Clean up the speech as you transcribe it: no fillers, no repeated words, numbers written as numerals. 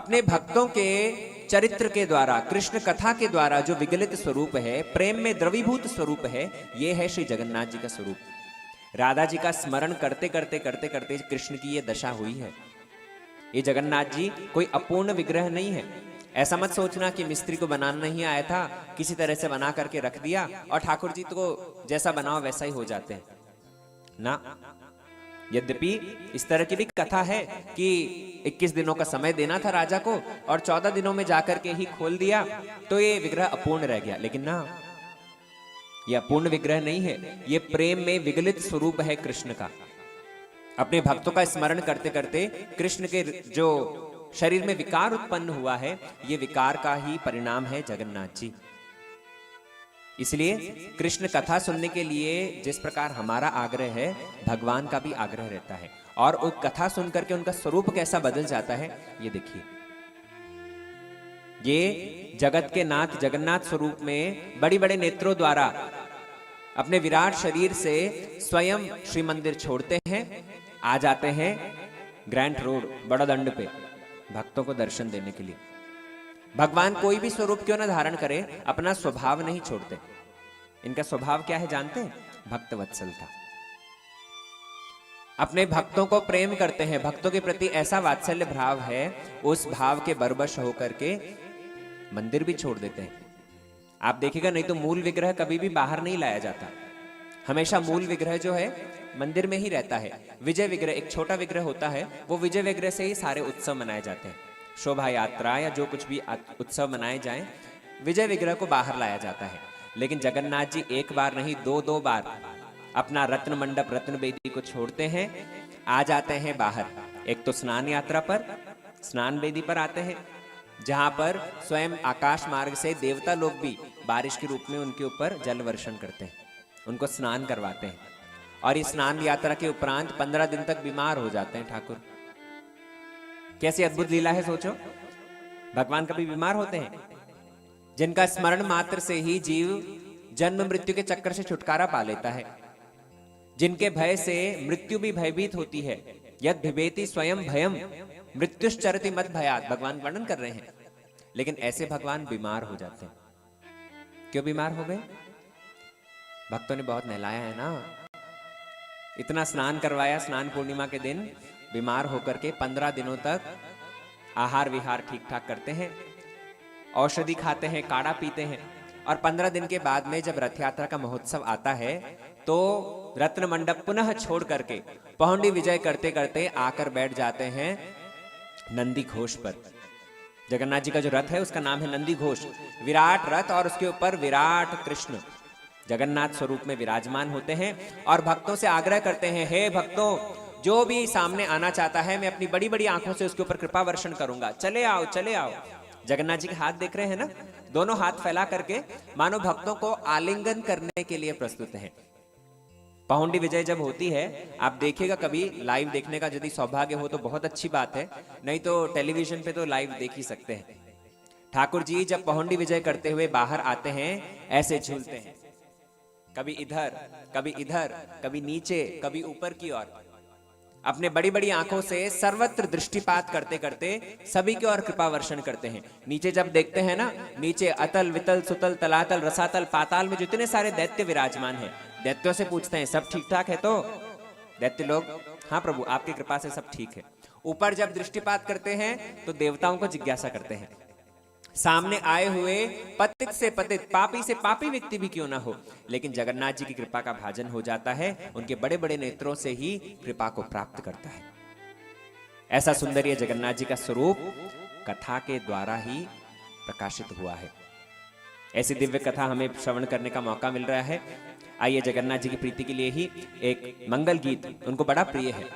अपने भक्तों के चरित्र के द्वारा, कृष्ण कथा के द्वारा जो विगलित स्वरूप है, प्रेम में द्रवीभूत स्वरूप है, ये है श्री जगन्नाथ जी का स्वरूप। राधा जी का स्मरण करते करते करते करते कृष्ण की ये दशा हुई है। ये जगन्नाथ जी कोई अपूर्ण विग्रह नहीं है। ऐसा मत सोचना कि मिस्त्री को बनाना नहीं आया था, किसी तरह से बना करके रख दिया और ठाकुर जी तो जैसा बनाओ वैसा ही हो जाते हैं ना। यद्यपि इस तरह की भी कथा है कि 21 दिनों का समय देना था राजा को और 14 दिनों में जाकर के ही खोल दिया, तो ये विग्रह अपूर्ण रह गया। लेकिन ना, ये अपूर्ण विग्रह नहीं है, ये प्रेम में विगलित स्वरूप है कृष्ण का। अपने भक्तों का स्मरण करते करते कृष्ण के जो शरीर में विकार उत्पन्न हुआ है, ये विकार का ही परिणाम है जगन्नाथ जी। इसलिए कृष्ण कथा सुनने के लिए जिस प्रकार हमारा आग्रह है, भगवान का भी आग्रह रहता है। और वो कथा सुन करके उनका स्वरूप कैसा बदल जाता है, ये देखिए। ये जगत के नाथ जगन्नाथ स्वरूप में बड़ी बड़े नेत्रों द्वारा अपने विराट शरीर से स्वयं श्री मंदिर छोड़ते हैं, आ जाते हैं ग्रैंड रोड बड़ा दंड पे भक्तों को दर्शन देने के लिए। भगवान कोई भी स्वरूप क्यों न धारण करे, अपना स्वभाव नहीं छोड़ते। इनका स्वभाव क्या है जानते हैं? भक्त वत्सलता। अपने भक्तों को प्रेम करते हैं, भक्तों के प्रति ऐसा वात्सल्य भाव है, उस भाव के बरबस होकर के मंदिर भी छोड़ देते हैं। आप देखिएगा, नहीं तो मूल विग्रह कभी भी बाहर नहीं लाया जाता, हमेशा मूल विग्रह जो है मंदिर में ही रहता है। विजय विग्रह एक छोटा विग्रह होता है, वो विजय विग्रह से ही सारे उत्सव मनाए जाते हैं। शोभा यात्रा या जो कुछ भी उत्सव मनाए जाएं, विजय विग्रह को बाहर लाया जाता है। लेकिन जगन्नाथ जी एक बार नहीं, दो बार अपना रत्न मंडप रत्न बेदी को छोड़ते हैं, आ जाते हैं बाहर। एक तो स्नान यात्रा पर, स्नान बेदी पर आते हैं, जहां पर स्वयं आकाश मार्ग से देवता लोग भी बारिश के रूप में उनके ऊपर जल वर्षण करते हैं, उनको स्नान करवाते हैं। और इस स्नान यात्रा के उपरांत 15 दिन तक बीमार हो जाते हैं ठाकुर। कैसी अद्भुत लीला है, सोचो। भगवान कभी बीमार होते हैं? जिनका स्मरण मात्र से ही जीव जन्म मृत्यु के चक्कर से छुटकारा पा लेता है, जिनके भय से मृत्यु भी भयभीत होती है। यद भिबेति स्वयं भयम मृत्युश्चरति मत भयात्, भगवान वर्णन कर रहे हैं। लेकिन ऐसे भगवान बीमार हो जाते हैं। क्यों बीमार हो गए? भक्तों ने बहुत नहलाया है ना, इतना स्नान करवाया, स्नान पूर्णिमा के दिन बीमार होकर के 15 दिनों तक आहार विहार ठीक ठाक करते हैं, औषधि खाते हैं, काढ़ा पीते हैं। और 15 दिन के बाद में जब रथ यात्रा का महोत्सव आता है, तो रत्न मंडप पुनः छोड़ करके पहुंडी विजय करते करते आकर बैठ जाते हैं नंदी घोष पर। जगन्नाथ जी का जो रथ है उसका नाम है नंदी घोष। विराट रथ और उसके ऊपर विराट कृष्ण जगन्नाथ स्वरूप में विराजमान होते हैं और भक्तों से आग्रह करते हैं, हे भक्तों, जो भी सामने आना चाहता है, मैं अपनी बड़ी बड़ी आंखों से उसके ऊपर कृपा वर्षण करूंगा, चले आओ चले आओ। जगन्नाथ जी के हाथ देख रहे हैं ना, दोनों हाथ फैला करके मानो भक्तों को आलिंगन करने के लिए प्रस्तुत हैं। पहुंडी विजय जब होती है, आप देखिएगा, कभी लाइव देखने का यदि सौभाग्य हो तो बहुत अच्छी बात है, नहीं तो टेलीविजन पे तो लाइव देख ही सकते हैं। ठाकुर जी जब पहुंडी विजय करते हुए बाहर आते हैं, ऐसे झूलते हैं, कभी इधर कभी इधर, कभी नीचे कभी ऊपर की ओर, अपने बड़ी बड़ी आंखों से सर्वत्र दृष्टिपात करते करते सभी की ओर कृपा वर्षण करते हैं। नीचे जब देखते हैं ना, नीचे अतल वितल सुतल तलातल रसातल पाताल में जितने सारे दैत्य विराजमान हैं, दैत्यों से पूछते हैं, सब ठीक ठाक है? तो दैत्य लोग, हाँ प्रभु आपकी कृपा से सब ठीक है। ऊपर जब दृष्टिपात करते हैं तो देवताओं को जिज्ञासा करते हैं, सामने आए हुए पतित से पतित, पापी से पापी व्यक्ति भी क्यों ना हो, लेकिन जगन्नाथ जी की कृपा का भाजन हो जाता है, उनके बड़े बड़े नेत्रों से ही कृपा को प्राप्त करता है। ऐसा सुंदर ये जगन्नाथ जी का स्वरूप कथा के द्वारा ही प्रकाशित हुआ है। ऐसी दिव्य कथा हमें श्रवण करने का मौका मिल रहा है। आइए जगन्नाथ जी की प्रीति के लिए ही एक मंगल गीत, उनको बड़ा प्रिय है,